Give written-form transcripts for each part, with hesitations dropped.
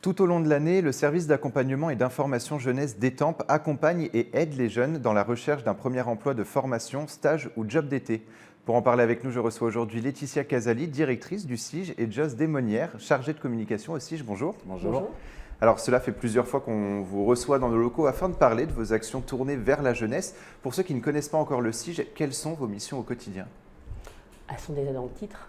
Tout au long de l'année, le service d'accompagnement et d'information jeunesse d'Étampes accompagne et aide les jeunes dans la recherche d'un premier emploi de formation, stage ou job d'été. Pour en parler avec nous, je reçois aujourd'hui Laetitia Casali, directrice du SIGE, et Joss Desmonnières, chargée de communication au SIGE. Bonjour. Bonjour. Alors, cela fait plusieurs fois qu'on vous reçoit dans nos locaux afin de parler de vos actions tournées vers la jeunesse. Pour ceux qui ne connaissent pas encore le SIGE, quelles sont vos missions au quotidien? Elles sont déjà dans le titre.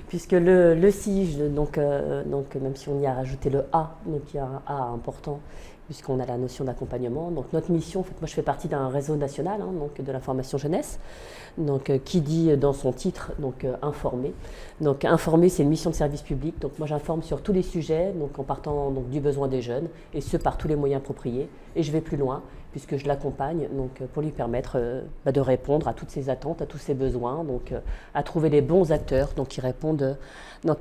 Puisque le SIGE, donc, même si on y a rajouté le A, donc il y a un A important, puisqu'on a la notion d'accompagnement. Donc notre mission, en fait, moi je fais partie d'un réseau national, donc de l'information jeunesse, donc qui dit dans son titre informer. Donc informer, c'est une mission de service public. Donc moi j'informe sur tous les sujets, donc en partant du besoin des jeunes, et ce par tous les moyens appropriés. Et je vais plus loin, puisque je l'accompagne pour lui permettre de répondre à toutes ses attentes, à tous ses besoins, à trouver les bons acteurs qui répondent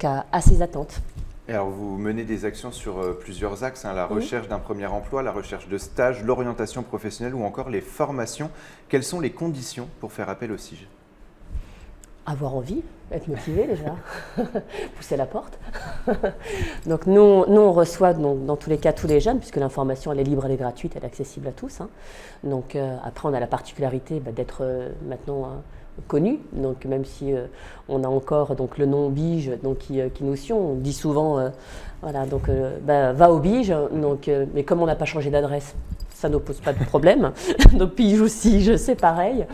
à ses attentes. Et alors, vous menez des actions sur plusieurs axes, la recherche d'un premier emploi, la recherche de stage, l'orientation professionnelle ou encore les formations. Quelles sont les conditions pour faire appel au SIGE? Avoir envie, être motivé déjà, pousser la porte. Donc nous on reçoit dans tous les cas tous les jeunes, puisque l'information elle est libre, elle est gratuite, elle est accessible à tous. Donc après on a la particularité d'être maintenant connu, donc même si on a encore le nom Bige qui nous suit, on dit souvent va au Bige, mais comme on n'a pas changé d'adresse, ça ne pose pas de problème. Donc Bige ou Sige, c'est pareil.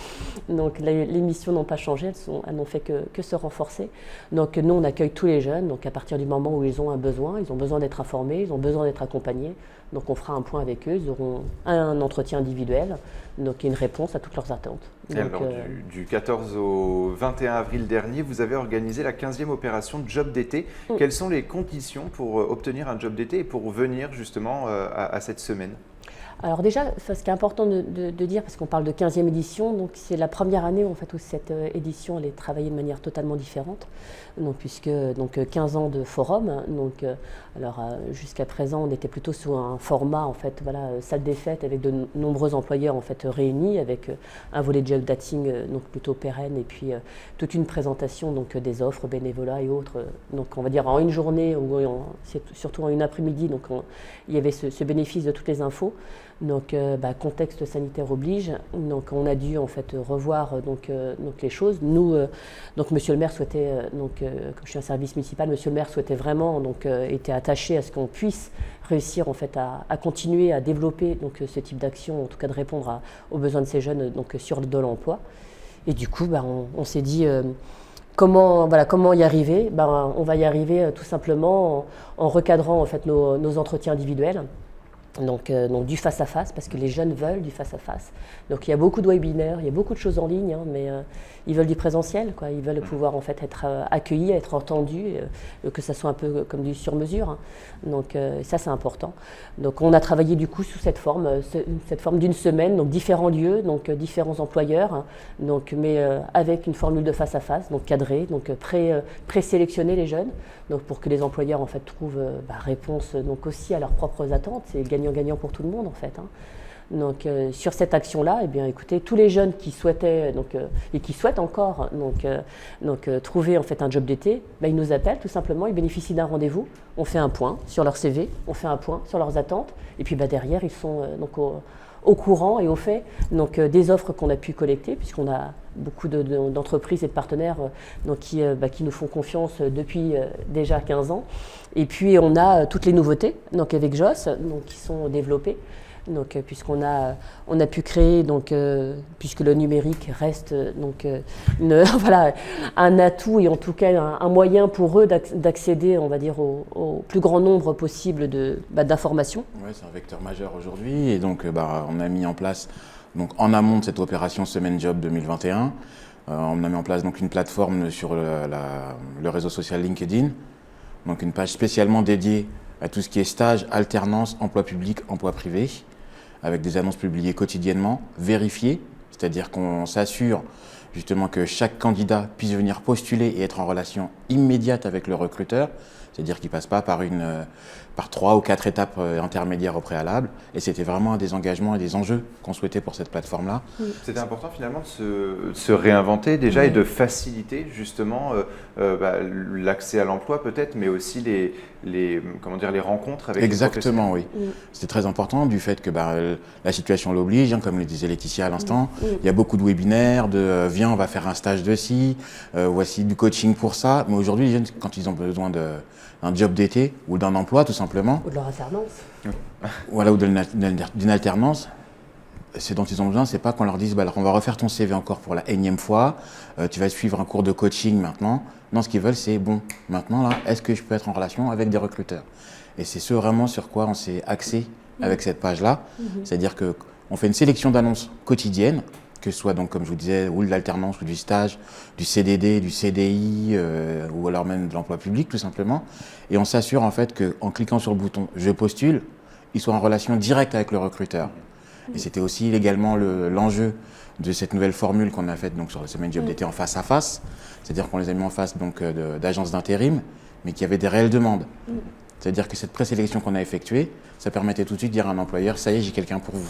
Donc les missions n'ont pas changé, elles n'ont fait que se renforcer. Donc nous on accueille tous les jeunes, donc à partir du moment où ils ont un besoin, ils ont besoin d'être informés, ils ont besoin d'être accompagnés. Donc on fera un point avec eux, ils auront un entretien individuel, donc une réponse à toutes leurs attentes. Alors, du 14 au 21 avril dernier, vous avez organisé la 15e opération de job d'été. Quelles sont les conditions pour obtenir un job d'été et pour venir justement à cette semaine? Alors déjà, ce qui est important de dire, parce qu'on parle de 15e édition, donc c'est la première année en fait, où cette édition elle est travaillée de manière totalement différente, puisque 15 ans de forum. Jusqu'à présent, on était plutôt sous un format en fait, salle des fêtes avec de nombreux employeurs en fait réunis, avec un volet de job dating plutôt pérenne et puis toute une présentation des offres, bénévolat et autres. Donc on va dire en une journée ou surtout en une après-midi, il y avait ce bénéfice de toutes les infos. Contexte sanitaire oblige, on a dû en fait revoir les choses. Nous, Monsieur le maire souhaitait, comme je suis un service municipal, Monsieur le maire souhaitait vraiment, était attaché à ce qu'on puisse réussir en fait à continuer à développer ce type d'action, en tout cas de répondre aux besoins de ces jeunes sur de l'emploi. Et du coup, on s'est dit comment y arriver. On va y arriver tout simplement en recadrant en fait nos entretiens individuels. Donc du face-à-face, parce que les jeunes veulent du face-à-face. Donc il y a beaucoup de webinaires, il y a beaucoup de choses en ligne, mais ils veulent du présentiel, quoi. Ils veulent pouvoir en fait être accueillis, être entendus, que ça soit un peu comme du sur-mesure. Donc ça c'est important. Donc on a travaillé du coup sous cette forme d'une semaine, donc différents lieux, différents employeurs, mais avec une formule de face-à-face, cadrée, présélectionner les jeunes, pour que les employeurs en fait trouvent réponse aussi à leurs propres attentes. C'est gagnant-gagnant pour tout le monde en fait. Sur cette action-là, écoutez, tous les jeunes qui souhaitaient et qui souhaitent encore trouver en fait un job d'été, ils nous appellent tout simplement, ils bénéficient d'un rendez-vous, on fait un point sur leur CV, on fait un point sur leurs attentes, et puis derrière ils sont au courant et au fait des offres qu'on a pu collecter, puisqu'on a beaucoup d'entreprises et de partenaires qui nous font confiance depuis déjà 15 ans. Et puis on a toutes les nouveautés avec Joss qui sont développées. Puisqu'on a pu créer, puisque le numérique reste un atout et en tout cas un moyen pour eux d'accéder, on va dire, au plus grand nombre possible d'informations. Oui, c'est un vecteur majeur aujourd'hui et on a mis en place, en amont de cette opération Semaine Job 2021, on a mis en place une plateforme sur le réseau social LinkedIn, une page spécialement dédiée à tout ce qui est stage, alternance, emploi public, emploi privé, avec des annonces publiées quotidiennement, vérifiées, c'est-à-dire qu'on s'assure justement que chaque candidat puisse venir postuler et être en relation immédiate avec le recruteur, c'est-à-dire qu'il ne passe pas par 3 ou 4 étapes intermédiaires au préalable. Et c'était vraiment un des engagements et des enjeux qu'on souhaitait pour cette plateforme-là. C'était important finalement de se réinventer déjà et de faciliter justement l'accès à l'emploi peut-être, mais aussi les rencontres avec Exactement, oui. C'était très important du fait que la situation l'oblige, comme le disait Laetitia à l'instant. Il y a beaucoup de webinaires, viens, on va faire un stage de ci, voici du coaching pour ça. Mais aujourd'hui, les jeunes, quand ils ont besoin d'un job d'été ou d'un emploi tout simplement. Ou de leur alternance. Voilà, ou d'une alternance. Ce dont ils ont besoin, c'est pas qu'on leur dise alors on va refaire ton CV encore pour la énième fois, tu vas suivre un cours de coaching maintenant. Non, ce qu'ils veulent, c'est bon, maintenant là, est-ce que je peux être en relation avec des recruteurs? Et c'est vraiment sur quoi on s'est axé avec cette page-là. C'est-à-dire qu'on fait une sélection d'annonces quotidiennes, que ce soit donc, comme je vous disais, ou de l'alternance, ou du stage, du CDD, du CDI, ou alors même de l'emploi public tout simplement. Et on s'assure en fait qu'en cliquant sur le bouton « Je postule », ils soient en relation directe avec le recruteur. Et c'était aussi également l'enjeu de cette nouvelle formule qu'on a faite donc, sur la semaine job d'été en face à face. C'est-à-dire qu'on les a mis en face d'agences d'intérim, mais qui avaient des réelles demandes. C'est-à-dire que cette présélection qu'on a effectuée, ça permettait tout de suite de dire à un employeur « Ça y est, j'ai quelqu'un pour vous ».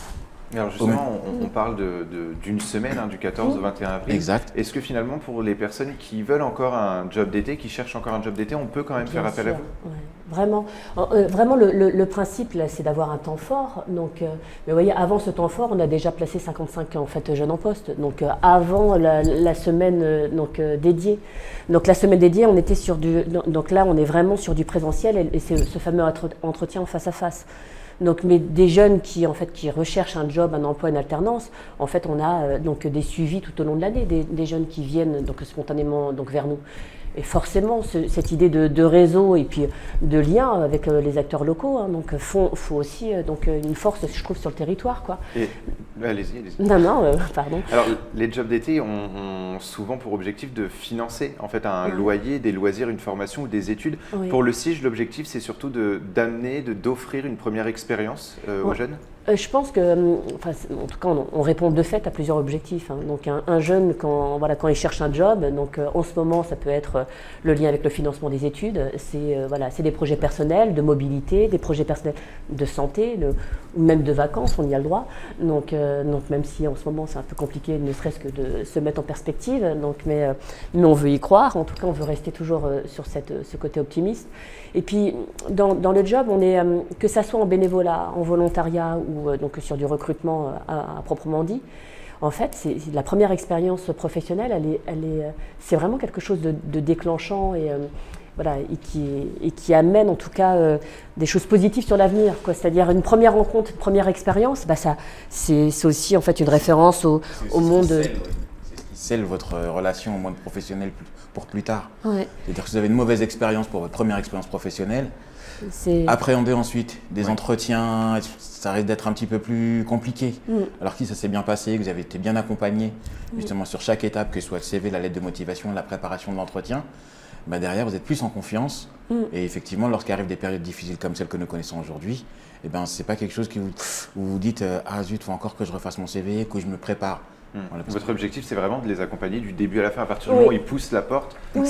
Alors justement, on parle d'une semaine, du 14 au 21 avril. Exact. Est-ce que finalement, pour les personnes qui veulent encore un job d'été, qui cherchent encore un job d'été, on peut quand même faire appel à vous? Ouais, vraiment. Vraiment, le principe, c'est d'avoir un temps fort. Donc, mais vous voyez, avant ce temps fort, on a déjà placé 55 en fait, jeunes en poste. Donc, avant la semaine dédiée. Donc, la semaine dédiée, on était sur donc là, on est vraiment sur du présentiel et c'est ce fameux entretien en face à face. Donc, mais des jeunes qui recherchent un job, un emploi, une alternance, en fait, on a des suivis tout au long de l'année, des jeunes qui viennent spontanément vers nous. Et forcément, cette idée de réseau et puis de lien avec les acteurs locaux, faut aussi une force, je trouve, sur le territoire, quoi. Et allez-y. Non, pardon. Alors, les jobs d'été ont souvent pour objectif de financer en fait un loyer, des loisirs, une formation ou des études. Oui. Pour le CIGE, l'objectif, c'est surtout d'offrir une première expérience aux jeunes. Je pense que, en tout cas, on répond de fait à plusieurs objectifs. Donc, un jeune, quand il cherche un job, en ce moment, ça peut être le lien avec le financement des études. C'est des projets personnels, de mobilité, des projets personnels de santé, ou même de vacances, on y a le droit. Donc, même si en ce moment, c'est un peu compliqué, ne serait-ce que de se mettre en perspective. Mais on veut y croire. En tout cas, on veut rester toujours sur ce côté optimiste. Et puis, dans le job, on est, que ça soit en bénévolat, en volontariat ou sur du recrutement à proprement dit, en fait, c'est la première expérience professionnelle, c'est vraiment quelque chose de déclenchant et qui amène en tout cas des choses positives sur l'avenir. C'est-à-dire une première rencontre, une première expérience, c'est aussi en fait une référence au monde. C'est ce qui scelle votre relation au monde professionnel pour plus tard. Ouais. C'est-à-dire que vous avez une mauvaise expérience pour votre première expérience professionnelle. Appréhender ensuite des entretiens, ça risque d'être un petit peu plus compliqué. Alors que si ça s'est bien passé, que vous avez été bien accompagné justement sur chaque étape, que ce soit le CV, la lettre de motivation, la préparation de l'entretien, derrière vous êtes plus en confiance. Et effectivement, lorsqu'arrivent des périodes difficiles comme celles que nous connaissons aujourd'hui, c'est pas quelque chose où vous dites ah zut, faut encore que je refasse mon CV, que je me prépare. Voilà, votre objectif, c'est vraiment de les accompagner du début à la fin. À partir du moment où ils poussent la porte, vous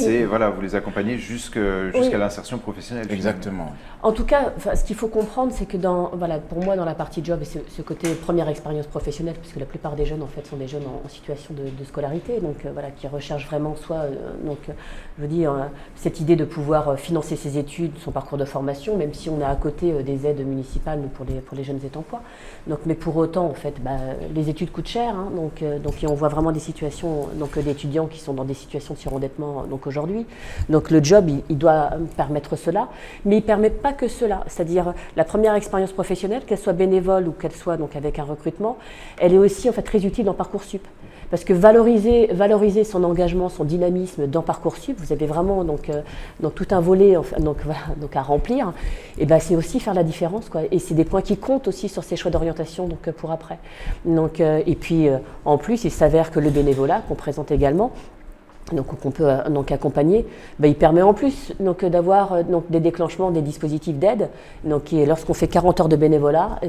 les accompagnez jusqu'à l'insertion professionnelle. Exactement. En tout cas, ce qu'il faut comprendre, c'est que pour moi, dans la partie job, et ce côté première expérience professionnelle, puisque la plupart des jeunes en fait sont des jeunes en situation de scolarité, qui recherchent vraiment cette idée de pouvoir financer ses études, son parcours de formation, même si on a à côté des aides municipales pour les jeunes étant-poids. Mais pour autant, en fait, les études coûtent cher, et on voit vraiment des situations d'étudiants qui sont dans des situations de surendettement aujourd'hui. Donc le job, il doit permettre cela, mais il ne permet pas que cela. C'est-à-dire la première expérience professionnelle, qu'elle soit bénévole ou qu'elle soit avec un recrutement, elle est aussi en fait très utile dans Parcoursup. Parce que valoriser son engagement, son dynamisme dans Parcoursup, vous avez vraiment tout un volet à remplir, et c'est aussi faire la différence, quoi. Et c'est des points qui comptent aussi sur ses choix d'orientation pour après. Et puis en plus, il s'avère que le bénévolat qu'on présente également, donc qu'on peut donc accompagner, il permet en plus d'avoir des déclenchements des dispositifs d'aide. Donc lorsqu'on fait 40 heures de bénévolat,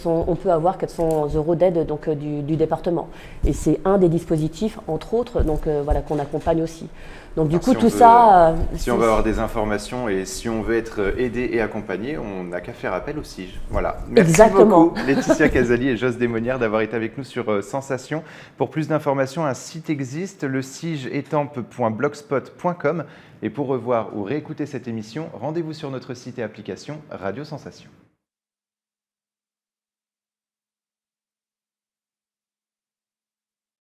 on peut avoir 400 € d'aide du département. Et c'est un des dispositifs, entre autres, qu'on accompagne aussi. Donc du coup, si on veut avoir des informations et si on veut être aidé et accompagné, on n'a qu'à faire appel au SIGE. Voilà. Merci beaucoup Laetitia Casali et Jos Desmonnières d'avoir été avec nous sur Sensation. Pour plus d'informations, un site existe, le sigeetampes.blogspot.com. Et pour revoir ou réécouter cette émission, rendez-vous sur notre site et application Radio Sensation.